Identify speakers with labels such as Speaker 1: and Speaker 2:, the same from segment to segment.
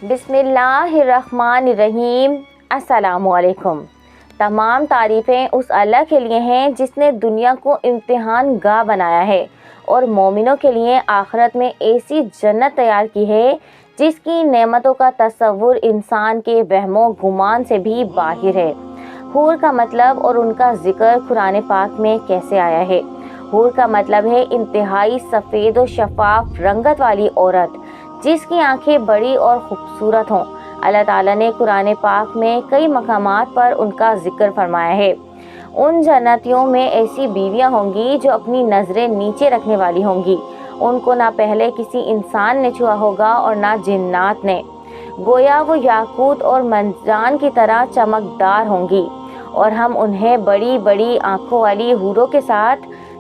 Speaker 1: बिस्मिल्लाहिर्रहमानिर्रहीम। अस्सलामुअलैकुम। तमाम तारीफ़ें उस अल्लाह के लिए हैं जिसने दुनिया को इम्तिहान गाह बनाया है और मोमिनों के लिए आखिरत में ऐसी जन्नत तैयार की है जिसकी नेमतों का तसव्वुर इंसान के वहमो गुमान से भी बाहिर है। हूर का मतलब और उनका जिक्र कुरान पाक में कैसे आया है? हूर का मतलब है इंतहाई सफ़ेद और शफाफ रंगत वाली औरत जिसकी आंखें बड़ी और खूबसूरत हों। अल्लाह ताला ने कुरान पाक में कई मकामात पर उनका जिक्र फरमाया है। उन जन्नतियों में ऐसी बीवियां होंगी जो अपनी नज़रें नीचे रखने वाली होंगी। उनको ना पहले किसी इंसान ने छुआ होगा और ना जिन्नात ने। गोया वो याकूत और मरजान की तरह चमकदार होंगी और हम उन्हें बड़ी बड़ी आंखों वाली हूरों के साथ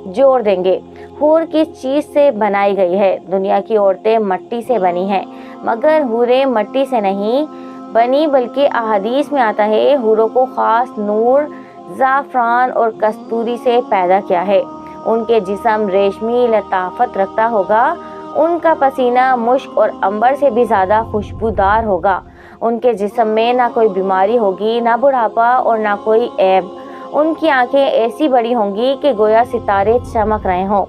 Speaker 1: जोड़ देंगे। हूर किस चीज़ से बनाई गई है? दुनिया की औरतें मट्टी से बनी हैं, मगर हूरें मट्टी से नहीं बनी, बल्कि अहादीस में आता है हूरों को ख़ास नूर, ज़ाफ़रान और कस्तूरी से पैदा किया है। उनके जिस्म रेशमी लताफत रखता होगा। उनका पसीना मुश्क और अंबर से भी ज़्यादा खुशबूदार होगा। उनके जिस्म में ना कोई बीमारी होगी, ना बुढ़ापा और ना कोई ऐब। उनकी आंखें ऐसी बड़ी होंगी कि गोया सितारे चमक रहे हों।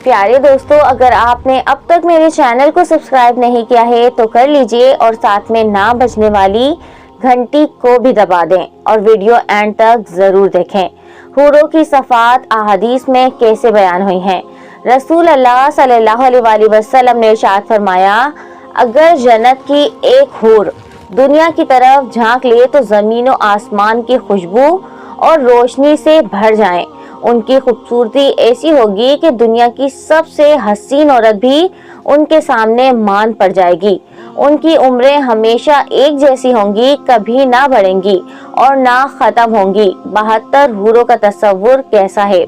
Speaker 1: प्यारे दोस्तों, अगर आपने अब तक मेरे चैनल को सब्सक्राइब नहीं किया है तो कर लीजिए और साथ में ना बजने वाली घंटी को भी दबा दें और वीडियो एंड तक ज़रूर देखें। हूरों की सफ़ात अहादीस में कैसे बयान हुई हैं? रसूल अल्लाह सल्लल्लाहु अलैहि वसल्लम ने इरशाद फरमाया, अगर जन्नत की एक हूर दुनिया की तरफ झांक ले तो ज़मीन व आसमान की खुशबू और रोशनी से भर जाएं। उनकी खूबसूरती ऐसी होगी कि दुनिया की सबसे हसीन औरत भी उनके सामने मान पड़ जाएगी। उनकी उम्रें हमेशा एक जैसी होंगी, कभी ना बढ़ेंगी और ना ख़त्म होंगी। 72 हूरों का तसव्वुर कैसा है?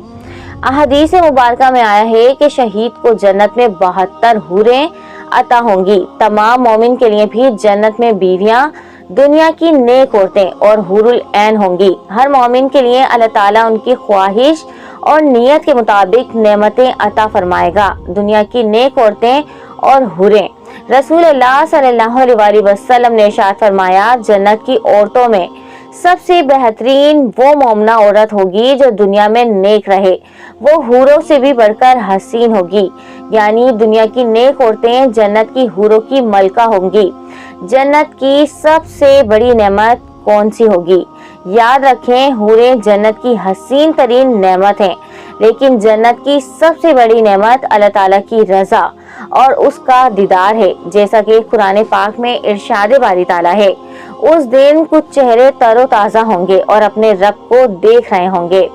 Speaker 1: अहदीस मुबारका में आया है कि शहीद को जन्नत में 72 हूरें अता होंगी। तमाम मोमिन के लिए भी जन्नत में बीवियां दुनिया की नेक औरतें और हुरुल ऐन होंगी। हर मोमिन के लिए अल्लाह ताला उनकी ख्वाहिश और नियत के मुताबिक नेमतें अता फरमाएगा। दुनिया की नेक औरतें और हुरें। रसूल अल्लाह सल्लल्लाहु अलैहि वसल्लम ने इरशाद फरमाया, जन्नत की औरतों में सबसे बेहतरीन वो मोमना औरत होगी जो दुनिया में नेक रहे। वो हूरों से भी बढ़कर हसीन होगी। यानी दुनिया की नेक औरतें जन्नत की हूरों की मलका होंगी। जन्नत की सबसे बड़ी नेमत कौन सी होगी? याद रखें, हूरें जन्नत की हसीन तरीन नेमत हैं, लेकिन जन्नत की सबसे बड़ी नेमत अल्लाह ताला की रज़ा और उसका दीदार है। जैसा कि कुरान पाक में इरशाद बारी ताला है, उस दिन कुछ चेहरे तरोताज़ा होंगे और अपने रब को देख रहे होंगे।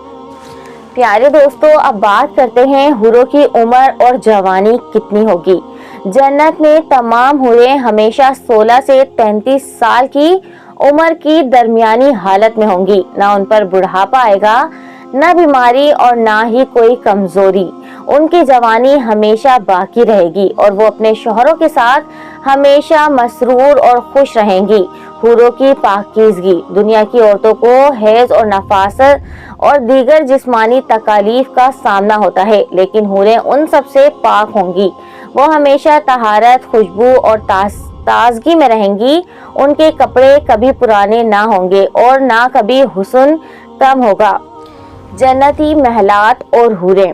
Speaker 1: प्यारे दोस्तों, अब बात करते हैं हूरों की उम्र और जवानी कितनी होगी। जन्नत में तमाम हूरें हमेशा 16 से 33 साल की उम्र की दरमियानी हालत में होंगी। ना उन पर बुढ़ापा आएगा, ना बीमारी और ना ही कोई कमजोरी। उनकी जवानी हमेशा बाकी रहेगी और वो अपने शौहरों के साथ हमेशा मसरूर और खुश रहेंगी। हूरों की पाकीज़गी। दुनिया की औरतों को हैज और नफासत और दीगर जिस्मानी तकालीफ का सामना होता है, लेकिन हूरें उन सबसे पाक होंगी। वो हमेशा तहारत, खुशबू और ताजगी में रहेंगी। उनके कपड़े कभी पुराने ना होंगे और ना कभी हुस्न कम होगा। जन्नती महलात और हूरें।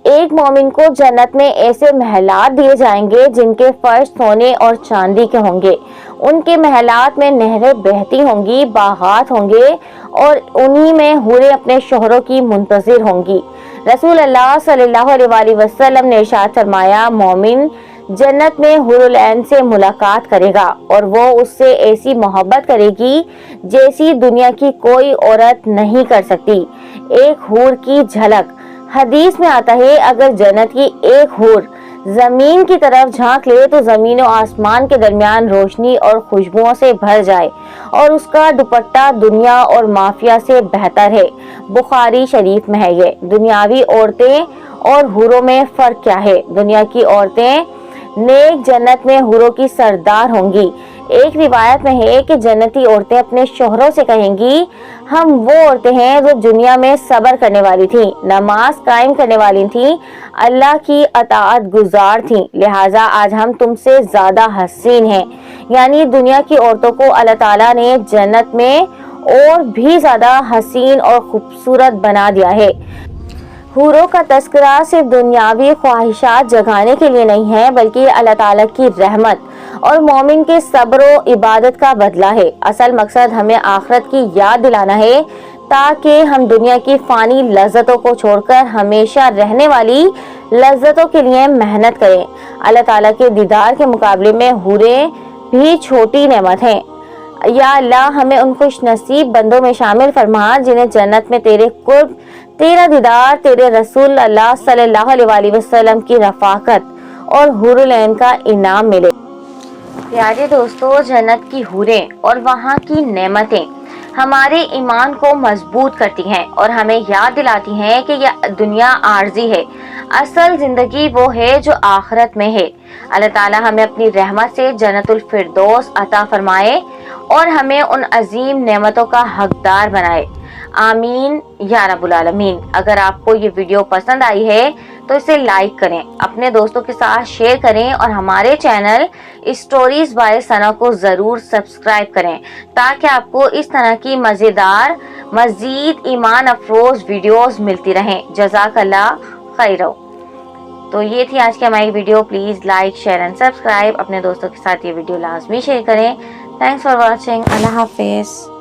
Speaker 1: एक मोमिन को जन्नत में ऐसे महलात दिए जाएंगे जिनके फर्श सोने और चांदी के होंगे। उनके महलात में नहरें बहती होंगी, बागात होंगे और उन्हीं में हूरें अपने शौहरों की मुंतज़िर होंगी। रसूल अल्लाह सल्लल्लाहु अलैहि वसल्लम ने इरशाद फरमाया, मोमिन जन्नत में हुरुल ऐन से मुलाकात करेगा और वो उससे ऐसी मोहब्बत करेगी जैसी दुनिया की कोई औरत नहीं कर सकती। एक हूर की झलक। हदीस में आता है, अगर जन्नत की एक हूर जमीन की तरफ झांक ले तो जमीन और आसमान के दरमियान रोशनी और खुशबुओं से भर जाए और उसका दुपट्टा दुनिया और माफिया से बेहतर है। बुखारी शरीफ में है ये। दुनियावी औरतें और हूरों में फर्क क्या है? दुनिया की औरतें नेक जन्नत में हूरों की सरदार होंगी। एक रिवायत में है कि जन्नती औरतें अपने शौहरों से कहेंगी, हम वो औरतें हैं जो दुनिया में सब्र करने वाली थीं, नमाज कायम करने वाली थीं, अल्लाह की अताअत गुजार थीं, लिहाजा आज हम तुमसे ज्यादा हसीन हैं। یعنی دنیا کی عورتوں کو اللہ تعالیٰ نے جنت میں اور بھی زیادہ حسین اور خوبصورت بنا دیا ہے۔ حوروں کا تذکرہ صرف دنیاوی خواہشات جگانے کے لیے نہیں ہے، بلکہ یہ اللہ تعالیٰ کی رحمت اور مومن کے صبر و عبادت کا بدلہ ہے۔ اصل مقصد ہمیں آخرت کی یاد دلانا ہے تاکہ ہم دنیا کی فانی لذتوں کو چھوڑ کر ہمیشہ رہنے والی لذتوں کے لیے محنت کریں۔ اللہ تعالیٰ کے دیدار کے مقابلے میں حوریں بھی چھوٹی نعمت ہیں۔ یا اللہ ہمیں ان خوش نصیب بندوں میں شامل فرما جنہیں جنت میں تیرے قرب، تیرا دیدار، تیرے رسول اللہ صلی اللہ علیہ وسلم کی رفاقت اور حور العین کا انعام ملے۔ پیارے دوستو، جنت کی حوریں اور وہاں کی نعمتیں ہمارے ایمان کو مضبوط کرتی ہیں اور ہمیں یاد دلاتی ہیں کہ یہ دنیا عارضی ہے، اصل زندگی وہ ہے جو آخرت میں ہے۔ اللہ تعالیٰ ہمیں اپنی رحمت سے جنت الفردوس عطا فرمائے اور ہمیں ان عظیم نعمتوں کا حقدار بنائے۔ آمین یا رب العالمین۔ اگر آپ کو یہ ویڈیو پسند آئی ہے تو اسے لائک کریں، اپنے دوستوں کے ساتھ شیئر کریں اور ہمارے چینل اسٹوریز بائی ثنا کو ضرور سبسکرائب کریں تاکہ آپ کو اس طرح کی مزید ایمان افروز ویڈیوز ملتی رہیں۔ جزاک اللہ خیرو۔ تو یہ تھی آج کی ہماری video. Please like, share and subscribe. اپنے دوستوں کے ساتھ یہ ویڈیو لازمی شیئر کریں۔ Thanks for watching. اللہ حافظ۔